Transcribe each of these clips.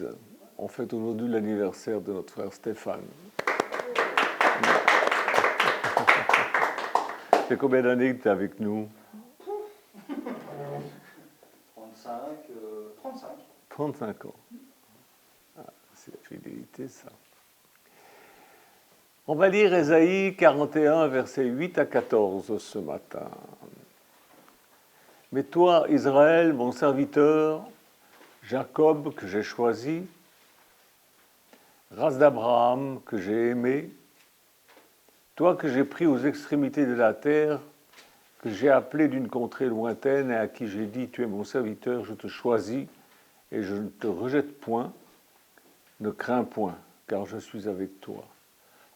l'Église, on fête aujourd'hui l'anniversaire de notre frère Stéphane. C'est combien d'années que tu es avec nous? 35 ans. Ah, c'est la fidélité, ça. On va lire Ésaïe 41, versets 8 à 14 ce matin. Mais toi, Israël, mon serviteur, Jacob, que j'ai choisi, race d'Abraham, que j'ai aimé, toi que j'ai pris aux extrémités de la terre, que j'ai appelé d'une contrée lointaine et à qui j'ai dit, tu es mon serviteur, je te choisis et je ne te rejette point, ne crains point, car je suis avec toi.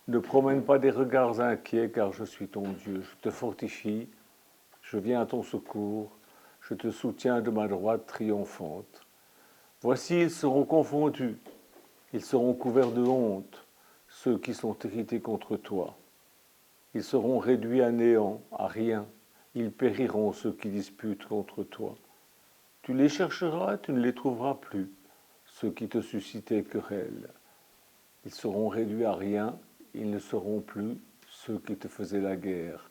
Ne promène pas des regards inquiets, car je suis ton Dieu. Je te fortifie, je viens à ton secours, je te soutiens de ma droite triomphante. Voici, ils seront confondus, ils seront couverts de honte, ceux qui sont irrités contre toi. Ils seront réduits à néant, à rien. Ils périront, ceux qui disputent contre toi. Tu les chercheras, tu ne les trouveras plus, ceux qui te suscitaient querelle. Ils seront réduits à rien, ils ne seront plus ceux qui te faisaient la guerre.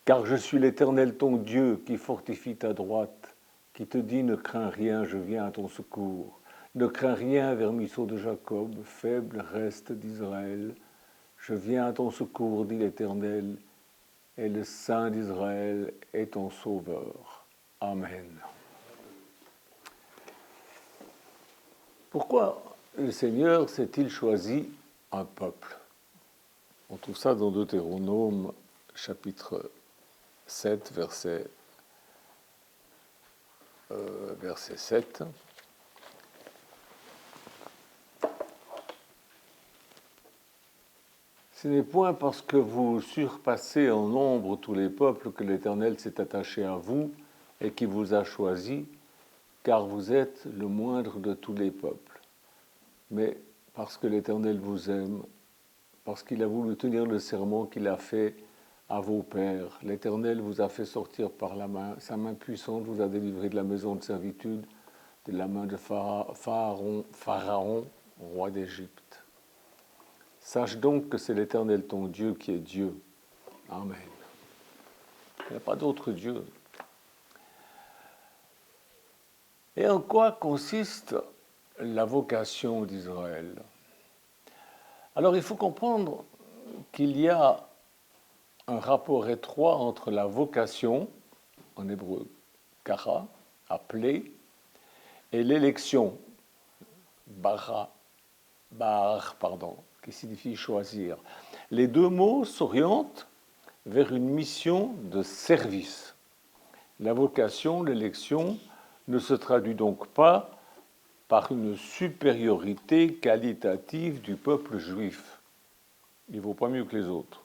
Car je suis l'Éternel ton Dieu qui fortifie ta droite, qui te dit ne crains rien, je viens à ton secours. Ne crains rien, vermisseau de Jacob, faible reste d'Israël. Je viens à ton secours, dit l'Éternel, et le Saint d'Israël est ton sauveur. Amen. Pourquoi le Seigneur s'est-il choisi un peuple? On trouve ça dans Deutéronome chapitre 7, verset 7. Ce n'est point parce que vous surpassez en nombre tous les peuples que l'Éternel s'est attaché à vous et qui vous a choisi, car vous êtes le moindre de tous les peuples. Mais parce que l'Éternel vous aime, parce qu'il a voulu tenir le serment qu'il a fait à vos pères. L'Éternel vous a fait sortir par la main, sa main puissante vous a délivré de la maison de servitude, de la main de Pharaon, roi d'Égypte. Sache donc que c'est l'Éternel ton Dieu qui est Dieu. Amen. Il n'y a pas d'autre Dieu. Et en quoi consiste la vocation d'Israël? Alors il faut comprendre qu'il y a un rapport étroit entre la vocation, en hébreu kara, appelé, et l'élection, bar, qui signifie choisir. Les deux mots s'orientent vers une mission de service. La vocation, l'élection, ne se traduit donc pas par une supériorité qualitative du peuple juif. Il ne vaut pas mieux que les autres.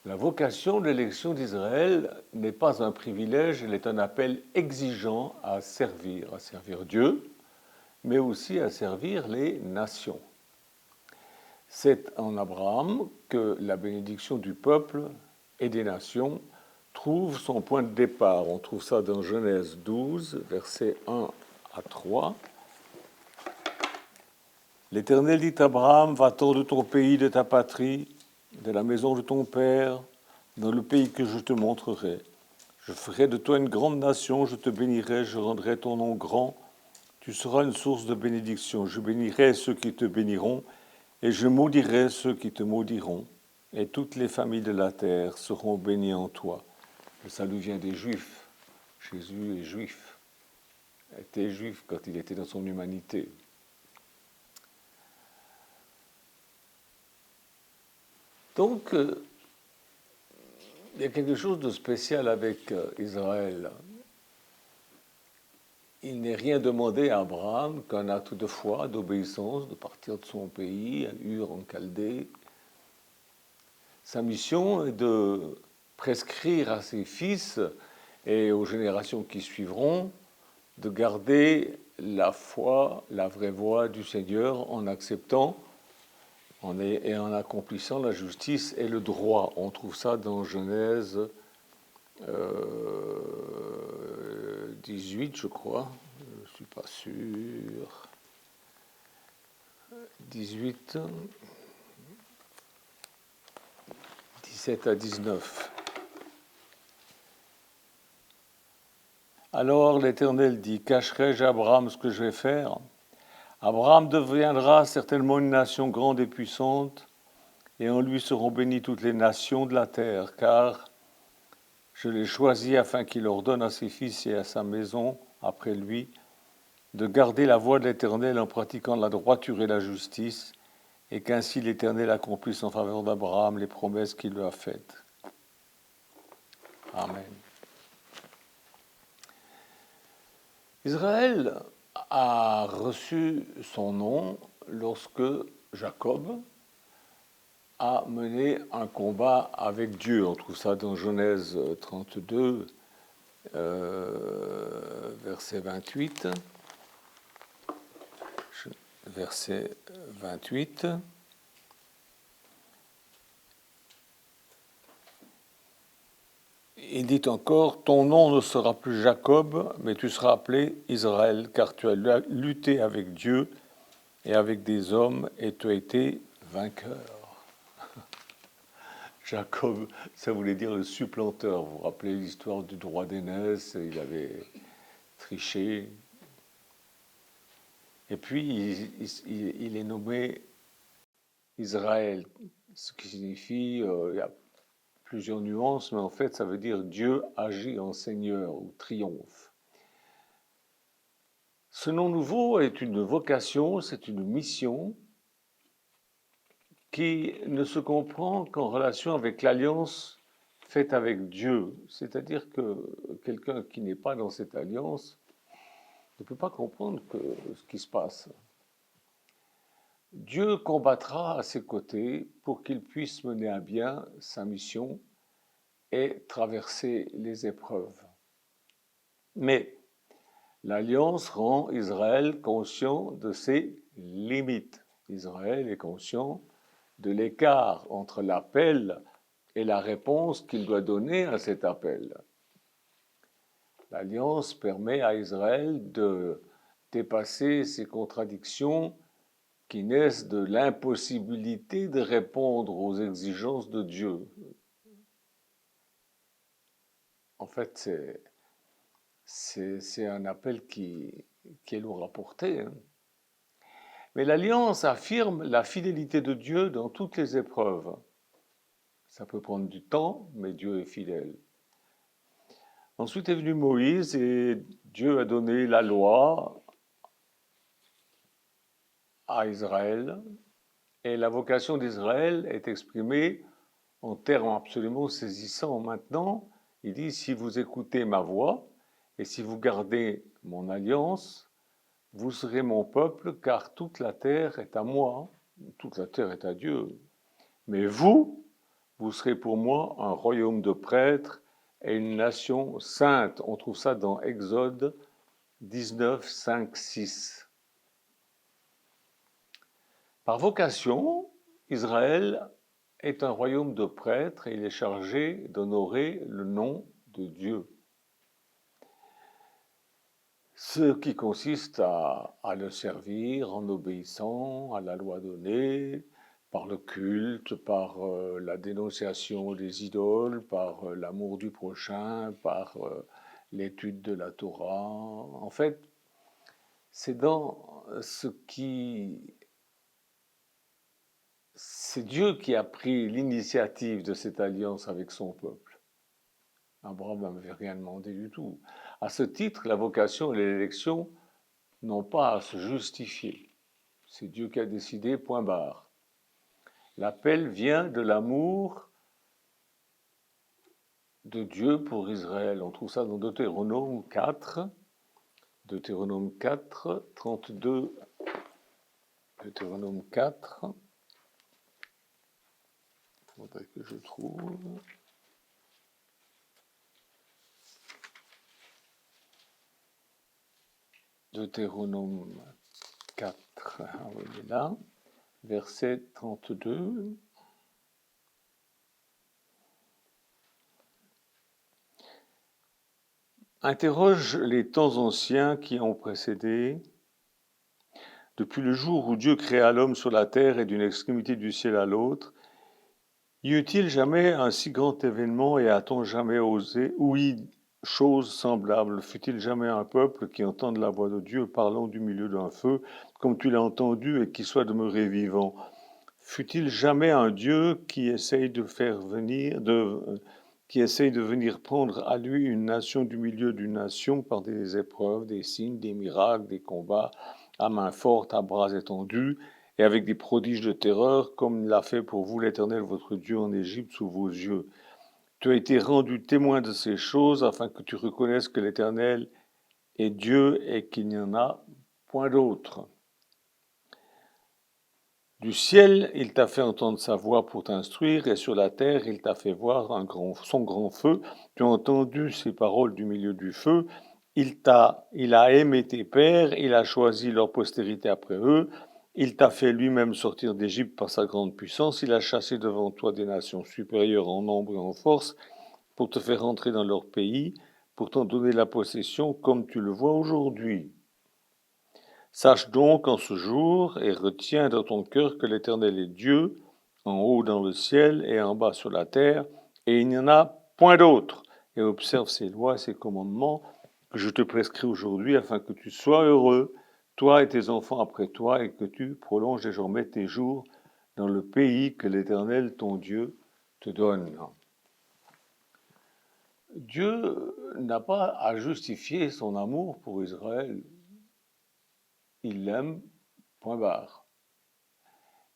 La vocation de l'élection d'Israël n'est pas un privilège, elle est un appel exigeant à servir Dieu, mais aussi à servir les nations. C'est en Abraham que la bénédiction du peuple et des nations trouve son point de départ. On trouve ça dans Genèse 12, versets 1 à 3. L'Éternel dit à Abraham, va-t'en de ton pays, de ta patrie, de la maison de ton père, dans le pays que je te montrerai. Je ferai de toi une grande nation, je te bénirai, je rendrai ton nom grand. Tu seras une source de bénédiction. Je bénirai ceux qui te béniront, et je maudirai ceux qui te maudiront. Et toutes les familles de la terre seront bénies en toi. Le salut vient des Juifs. Jésus est juif. Il était juif quand il était dans son humanité. Donc, il y a quelque chose de spécial avec Israël. Il n'est rien demandé à Abraham qu'un acte de foi, d'obéissance, de partir de son pays, à Ur en Chaldée. Sa mission est de prescrire à ses fils et aux générations qui suivront de garder la foi, la vraie voie du Seigneur en acceptant et en accomplissant la justice et le droit. On trouve ça dans Genèse 18, je crois. Je ne suis pas sûr. 18, 17 à 19. Alors l'Éternel dit, cacherai-je à Abraham ce que je vais faire? Abraham deviendra certainement une nation grande et puissante, et en lui seront bénies toutes les nations de la terre, car je l'ai choisi afin qu'il ordonne à ses fils et à sa maison, après lui, de garder la voie de l'Éternel en pratiquant la droiture et la justice, et qu'ainsi l'Éternel accomplisse en faveur d'Abraham les promesses qu'il lui a faites. Amen. Israël a reçu son nom lorsque Jacob a mené un combat avec Dieu. On trouve ça dans Genèse 32, verset 28. Verset 28. Il dit encore, ton nom ne sera plus Jacob, mais tu seras appelé Israël, car tu as lutté avec Dieu et avec des hommes, et tu as été vainqueur. Jacob, ça voulait dire le supplanteur. Vous vous rappelez l'histoire du droit d'aînesse, il avait triché. Et puis, il est nommé Israël, ce qui signifie, il y a plusieurs nuances, mais en fait, ça veut dire Dieu agit en Seigneur ou triomphe. Ce nom nouveau est une vocation, c'est une mission qui ne se comprend qu'en relation avec l'alliance faite avec Dieu. C'est-à-dire que quelqu'un qui n'est pas dans cette alliance ne peut pas comprendre ce qui se passe. Dieu combattra à ses côtés pour qu'il puisse mener à bien sa mission et traverser les épreuves. Mais l'alliance rend Israël conscient de ses limites. Israël est conscient de l'écart entre l'appel et la réponse qu'il doit donner à cet appel. L'alliance permet à Israël de dépasser ces contradictions qui naissent de l'impossibilité de répondre aux exigences de Dieu. En fait, c'est un appel qui est lourd à porter. Hein. Mais l'alliance affirme la fidélité de Dieu dans toutes les épreuves. Ça peut prendre du temps, mais Dieu est fidèle. Ensuite est venu Moïse et Dieu a donné la loi à Israël. Et la vocation d'Israël est exprimée en termes absolument saisissants. Maintenant, il dit, si vous écoutez ma voix et si vous gardez mon alliance, vous serez mon peuple, car toute la terre est à moi, toute la terre est à Dieu. Mais vous serez pour moi un royaume de prêtres et une nation sainte. On trouve ça dans Exode 19, 5, 6. Par vocation, Israël est un royaume de prêtres et il est chargé d'honorer le nom de Dieu. Ce qui consiste à le servir en obéissant à la loi donnée, par le culte, par la dénonciation des idoles, par l'amour du prochain, par l'étude de la Torah. En fait, c'est dans ce qui... C'est Dieu qui a pris l'initiative de cette alliance avec son peuple. Abraham n'avait rien demandé du tout. À ce titre, la vocation et l'élection n'ont pas à se justifier. C'est Dieu qui a décidé, point barre. L'appel vient de l'amour de Dieu pour Israël. On trouve ça dans Deutéronome 4, 32, Deutéronome 4. Il faudrait que je trouve. Deutéronome 4, on est là, verset 32. interroge les temps anciens qui ont précédé. Depuis le jour où Dieu créa l'homme sur la terre et d'une extrémité du ciel à l'autre, y eut-il jamais un si grand événement et a-t-on jamais osé, ouï chose semblable? Fut-il jamais un peuple qui entende la voix de Dieu parlant du milieu d'un feu, comme tu l'as entendu et qui soit demeuré vivant? Fut-il jamais un Dieu qui essaye de venir prendre à lui une nation du milieu d'une nation par des épreuves, des signes, des miracles, des combats, à main forte, à bras étendus, et avec des prodiges de terreur, comme l'a fait pour vous l'Éternel votre Dieu en Égypte sous vos yeux. Tu as été rendu témoin de ces choses afin que tu reconnaisses que l'Éternel est Dieu et qu'il n'y en a point d'autre. Du ciel, il t'a fait entendre sa voix pour t'instruire, et sur la terre, il t'a fait voir son grand feu. Tu as entendu ses paroles du milieu du feu. Il a aimé tes pères, il a choisi leur postérité après eux. Il t'a fait lui-même sortir d'Égypte par sa grande puissance. Il a chassé devant toi des nations supérieures en nombre et en force pour te faire entrer dans leur pays, pour t'en donner la possession comme tu le vois aujourd'hui. Sache donc en ce jour et retiens dans ton cœur que l'Éternel est Dieu, en haut dans le ciel et en bas sur la terre, et il n'y en a point d'autre. Et observe ses lois et ses commandements que je te prescris aujourd'hui afin que tu sois heureux, toi et tes enfants après toi, et que tu prolonges désormais tes jours dans le pays que l'Éternel, ton Dieu, te donne. Dieu n'a pas à justifier son amour pour Israël. Il l'aime, point barre.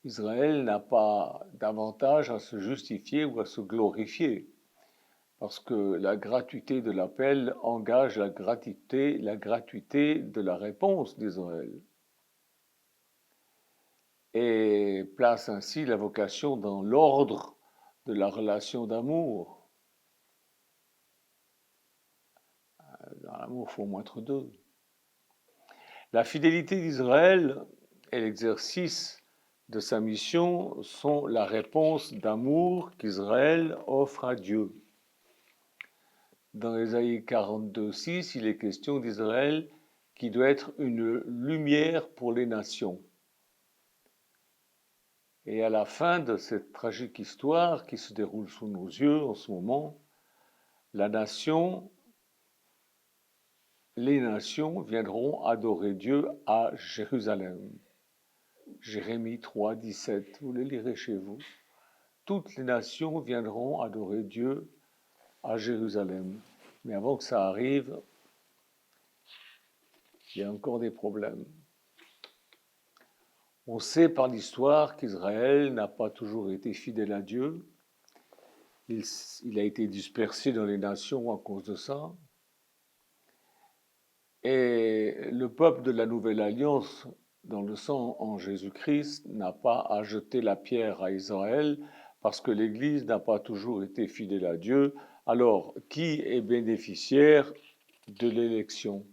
Israël n'a pas davantage à se justifier ou à se glorifier, parce que la gratuité de l'appel engage la gratuité de la réponse d'Israël, et place ainsi la vocation dans l'ordre de la relation d'amour. Dans l'amour, il faut au moins être deux. La fidélité d'Israël et l'exercice de sa mission sont la réponse d'amour qu'Israël offre à Dieu. Dans Ésaïe 42:6, il est question d'Israël qui doit être une lumière pour les nations. Et à la fin de cette tragique histoire qui se déroule sous nos yeux en ce moment, les nations viendront adorer Dieu à Jérusalem. Jérémie 3:17, vous le lirez chez vous. Toutes les nations viendront adorer Dieu à Jérusalem. Mais avant que ça arrive, il y a encore des problèmes. On sait par l'histoire qu'Israël n'a pas toujours été fidèle à Dieu. Il a été dispersé dans les nations à cause de ça. Et le peuple de la Nouvelle Alliance, dans le sang en Jésus-Christ, n'a pas à jeter la pierre à Israël parce que l'Église n'a pas toujours été fidèle à Dieu. Alors, qui est bénéficiaire de l'élection?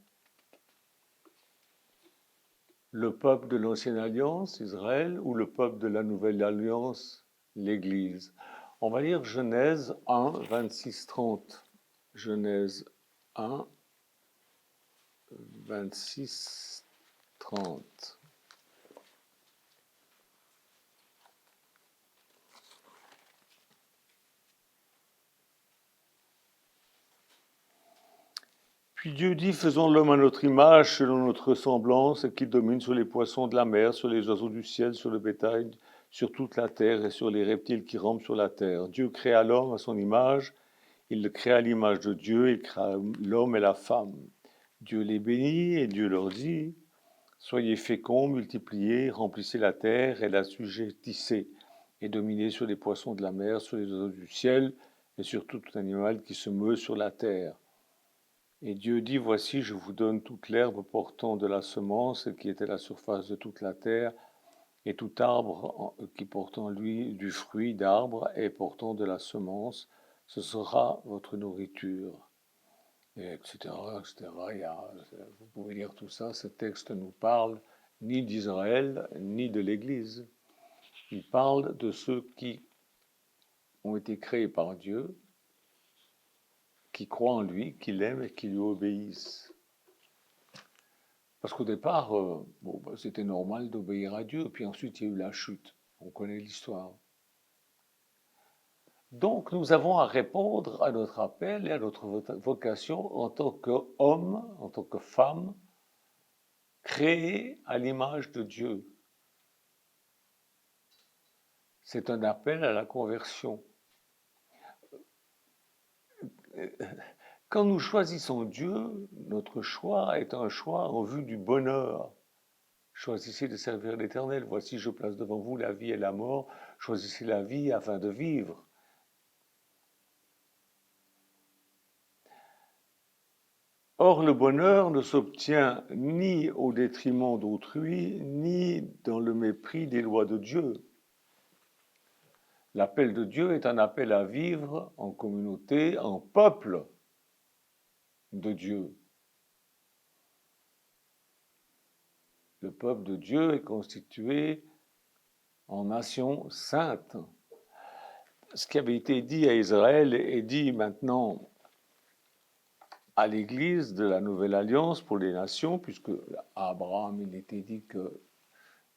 Le peuple de l'Ancienne Alliance, Israël, ou le peuple de la Nouvelle Alliance, l'Église? On va lire Genèse 1, 26-30. Genèse 1, 26-30. Puis Dieu dit, faisons l'homme à notre image, selon notre ressemblance, et qu'il domine sur les poissons de la mer, sur les oiseaux du ciel, sur le bétail, sur toute la terre et sur les reptiles qui rampent sur la terre. Dieu créa l'homme à son image, il le créa à l'image de Dieu, il créa l'homme et la femme. Dieu les bénit et Dieu leur dit, soyez féconds, multipliez, remplissez la terre et l'assujettissez, et dominez sur les poissons de la mer, sur les oiseaux du ciel, et sur tout animal qui se meut sur la terre. Et Dieu dit, voici, je vous donne toute l'herbe portant de la semence qui est à la surface de toute la terre, et tout arbre qui porte en lui du fruit d'arbre et portant de la semence, ce sera votre nourriture. Et etc., etc. Vous pouvez lire tout ça, ce texte ne nous parle ni d'Israël, ni de l'Église. Il parle de ceux qui ont été créés par Dieu, qui croient en lui, qui l'aiment et qui lui obéissent. Parce qu'au départ, c'était normal d'obéir à Dieu, puis ensuite il y a eu la chute. On connaît l'histoire. Donc nous avons à répondre à notre appel et à notre vocation en tant qu'homme, en tant que femme, créés à l'image de Dieu. C'est un appel à la conversion. Quand nous choisissons Dieu, notre choix est un choix en vue du bonheur. Choisissez de servir l'Éternel. Voici, je place devant vous la vie et la mort. Choisissez la vie afin de vivre. Or, le bonheur ne s'obtient ni au détriment d'autrui, ni dans le mépris des lois de Dieu. L'appel de Dieu est un appel à vivre en communauté, en peuple de Dieu. Le peuple de Dieu est constitué en nation sainte. Ce qui avait été dit à Israël est dit maintenant à l'Église de la Nouvelle Alliance pour les nations, puisque à Abraham il était dit que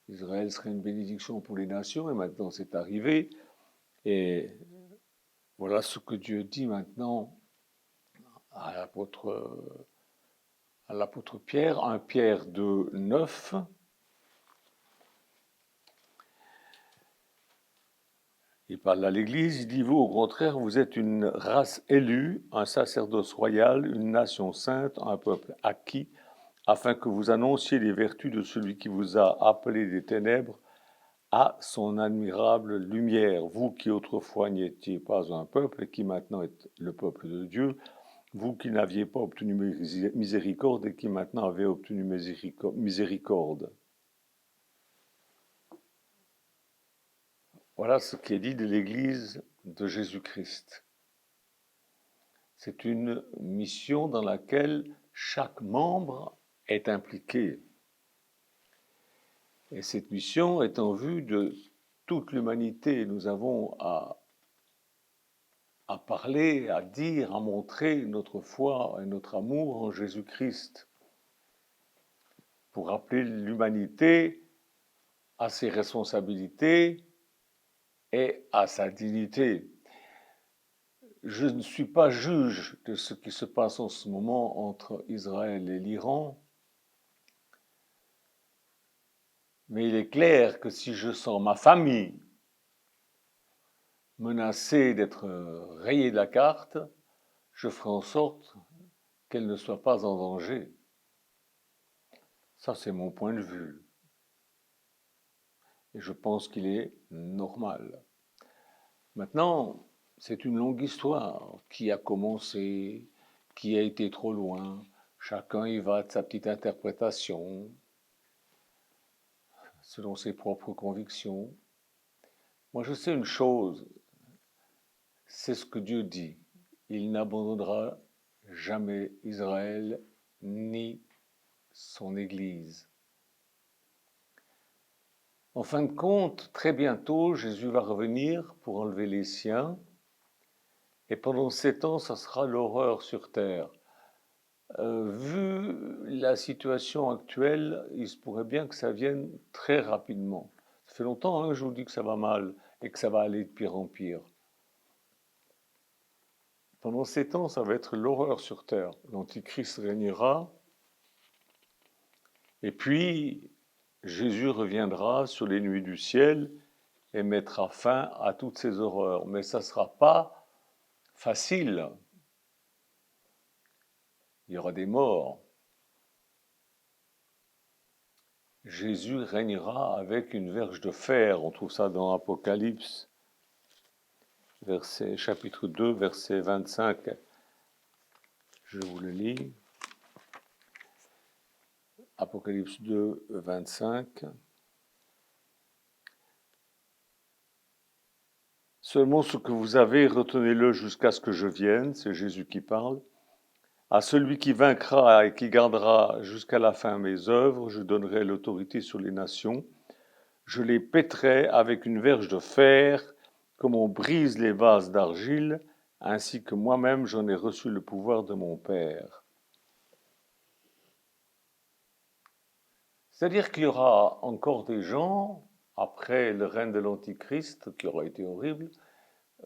Israël serait une bénédiction pour les nations, et maintenant c'est arrivé. Et voilà ce que Dieu dit maintenant à l'apôtre Pierre, 1 Pierre 2, 9. Il parle à l'Église, il dit, vous, au contraire, vous êtes une race élue, un sacerdoce royal, une nation sainte, un peuple acquis, afin que vous annonciez les vertus de celui qui vous a appelé des ténèbres à son admirable lumière. Vous qui autrefois n'étiez pas un peuple et qui maintenant êtes le peuple de Dieu, vous qui n'aviez pas obtenu miséricorde et qui maintenant avez obtenu miséricorde. Voilà ce qui est dit de l'Église de Jésus-Christ. C'est une mission dans laquelle chaque membre est impliqué. Et cette mission est en vue de toute l'humanité. Nous avons à parler, à dire, à montrer notre foi et notre amour en Jésus-Christ pour rappeler l'humanité à ses responsabilités et à sa dignité. Je ne suis pas juge de ce qui se passe en ce moment entre Israël et l'Iran, mais il est clair que si je sens ma famille menacée d'être rayée de la carte, je ferai en sorte qu'elle ne soit pas en danger. Ça, c'est mon point de vue. Et je pense qu'il est normal. Maintenant, c'est une longue histoire qui a commencé, qui a été trop loin. Chacun y va de sa petite interprétation, selon ses propres convictions. Moi, je sais une chose, c'est ce que Dieu dit. Il n'abandonnera jamais Israël ni son Église. En fin de compte, très bientôt, Jésus va revenir pour enlever les siens. Et pendant 7 ans, ça sera l'horreur sur terre. Vu la situation actuelle, il se pourrait bien que ça vienne très rapidement. Ça fait longtemps que je vous dis que ça va mal et que ça va aller de pire en pire. Pendant 7 ans, ça va être l'horreur sur terre. L'Antichrist régnera. Et puis, Jésus reviendra sur les nuées du ciel et mettra fin à toutes ces horreurs. Mais ça ne sera pas facile. Il y aura des morts. Jésus régnera avec une verge de fer. On trouve ça dans Apocalypse, chapitre 2, verset 25. Je vous le lis. Apocalypse 2, 25. Seulement ce que vous avez, retenez-le jusqu'à ce que je vienne, c'est Jésus qui parle. À celui qui vaincra et qui gardera jusqu'à la fin mes œuvres, je donnerai l'autorité sur les nations. Je les pèterai avec une verge de fer, comme on brise les vases d'argile, ainsi que moi-même j'en ai reçu le pouvoir de mon Père. C'est-à-dire qu'il y aura encore des gens, après le règne de l'Antichrist, qui aura été horrible,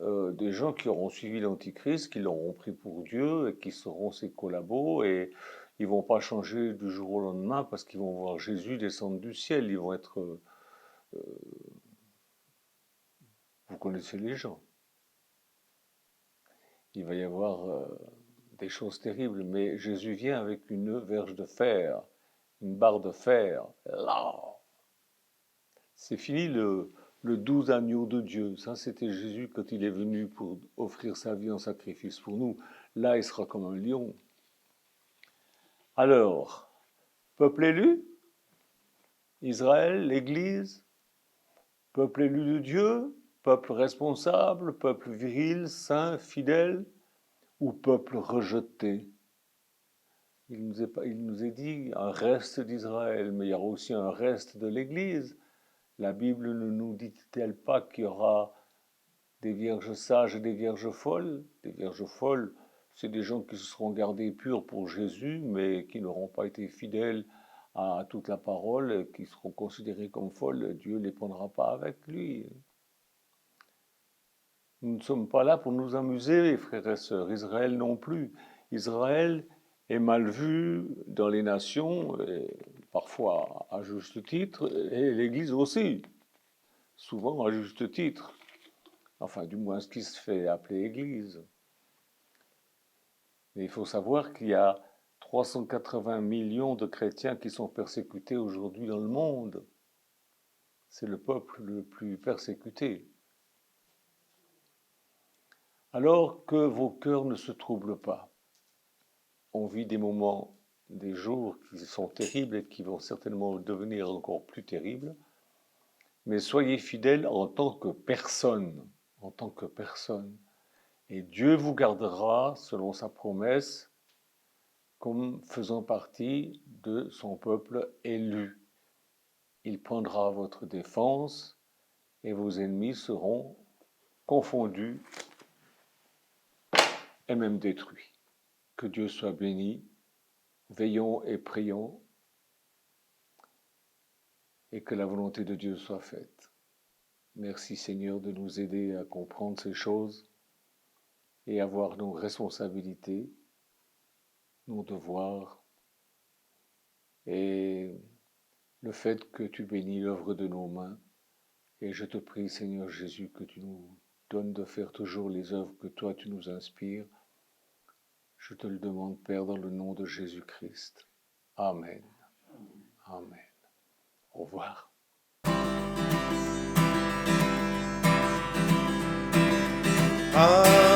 des gens qui auront suivi l'Antichrist, qui l'auront pris pour Dieu et qui seront ses collabos et ils vont pas changer du jour au lendemain parce qu'ils vont voir Jésus descendre du ciel. Ils vont être... vous connaissez les gens. Il va y avoir des choses terribles, mais Jésus vient avec une verge de fer, une barre de fer. Là, c'est fini le 12 agneau de Dieu. Ça, c'était Jésus quand il est venu pour offrir sa vie en sacrifice pour nous. Là, il sera comme un lion. Alors, peuple élu, Israël, l'Église, peuple élu de Dieu, peuple responsable, peuple viril, saint, fidèle, ou peuple rejeté. Il nous est dit un reste d'Israël, mais il y aura aussi un reste de l'Église. La Bible ne nous dit-elle pas qu'il y aura des vierges sages et des vierges folles? Des vierges folles, c'est des gens qui se seront gardés purs pour Jésus, mais qui n'auront pas été fidèles à toute la parole, qui seront considérés comme folles. Dieu ne les prendra pas avec lui. Nous ne sommes pas là pour nous amuser, frères et sœurs. Israël non plus. Israël est mal vu dans les nations, et parfois à juste titre, et l'Église aussi, souvent à juste titre. Enfin, du moins ce qui se fait appeler Église. Mais il faut savoir qu'il y a 380 millions de chrétiens qui sont persécutés aujourd'hui dans le monde. C'est le peuple le plus persécuté. Alors que vos cœurs ne se troublent pas. On vit des moments, des jours qui sont terribles et qui vont certainement devenir encore plus terribles. Mais soyez fidèles en tant que personne, en tant que personne. Et Dieu vous gardera selon sa promesse comme faisant partie de son peuple élu. Il prendra votre défense et vos ennemis seront confondus et même détruits. Que Dieu soit béni. Veillons et prions et que la volonté de Dieu soit faite. Merci Seigneur de nous aider à comprendre ces choses et à voir nos responsabilités, nos devoirs et le fait que tu bénis l'œuvre de nos mains. Et je te prie Seigneur Jésus que tu nous donnes de faire toujours les œuvres que toi tu nous inspires. Je te le demande Père dans le nom de Jésus-Christ. Amen. Amen. Au revoir. Amen.